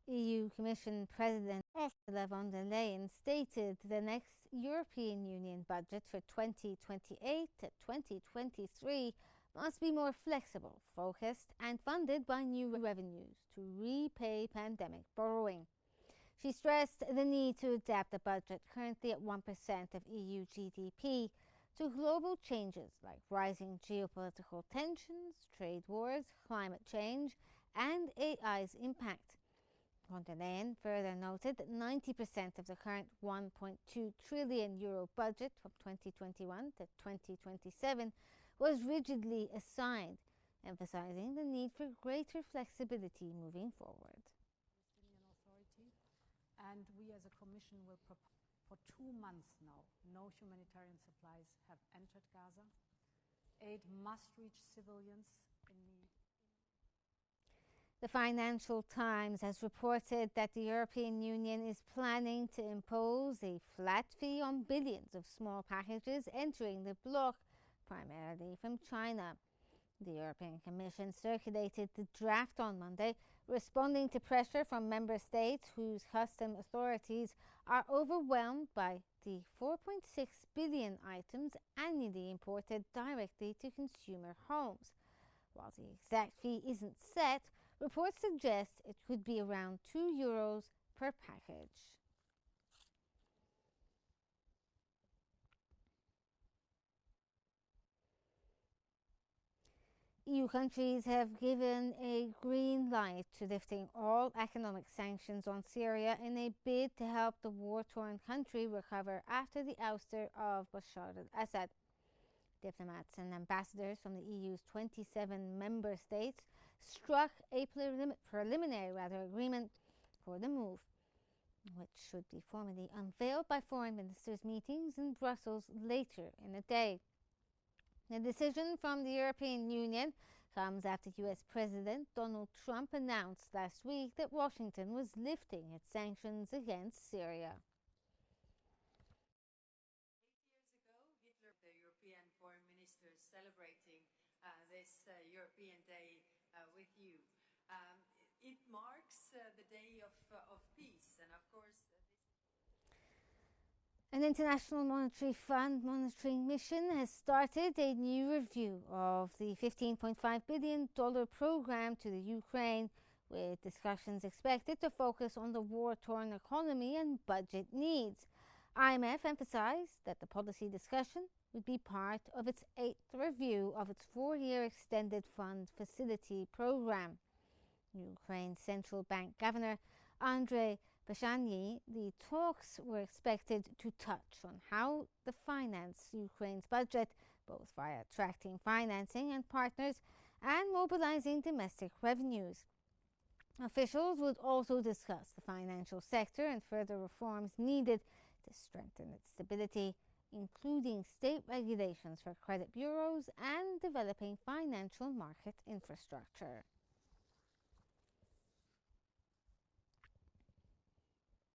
EU Commission President Ursula von der Leyen stated the next European Union budget for 2028 to 2023 must be more flexible, focused and funded by new revenues to repay pandemic borrowing. She stressed the need to adapt the budget, currently at 1% of EU GDP, to global changes like rising geopolitical tensions, trade wars, climate change, and AI's impact. Von der Leyen further noted that 90% of the current €1.2 trillion budget from 2021 to 2027 was rigidly assigned, emphasizing the need for greater flexibility moving forward. And we as a Commission will propose for 2 months now, no humanitarian supplies have entered Gaza. Aid must reach civilians in need. The Financial Times has reported that the European Union is planning to impose a flat fee on billions of small packages entering the bloc, primarily from China. The European Commission circulated the draft on Monday, responding to pressure from member states whose custom authorities are overwhelmed by the 4.6 billion items annually imported directly to consumer homes. While the exact fee isn't set, reports suggest it could be around €2 per package. EU countries have given a green light to lifting all economic sanctions on Syria in a bid to help the war-torn country recover after the ouster of Bashar al-Assad. Diplomats and ambassadors from the EU's 27 member states struck a preliminary agreement for the move, which should be formally unveiled by foreign ministers' meetings in Brussels later in the day. The decision from the European Union comes after US President Donald Trump announced last week that Washington was lifting its sanctions against Syria. 8 years ago, Hitler, the European foreign ministers, celebrating this European Day with you. It marks the day of peace, and of course An International Monetary Fund monitoring mission has started a new review of the $15.5 billion program to the Ukraine, with discussions expected to focus on the war-torn economy and budget needs. IMF emphasized that the policy discussion would be part of its 8th review of its 4-year extended fund facility program. Ukraine's central bank governor, Andrei Bashany, the talks were expected to touch on how to finance Ukraine's budget, both via attracting financing and partners and mobilizing domestic revenues. Officials would also discuss the financial sector and further reforms needed to strengthen its stability, including state regulations for credit bureaus and developing financial market infrastructure.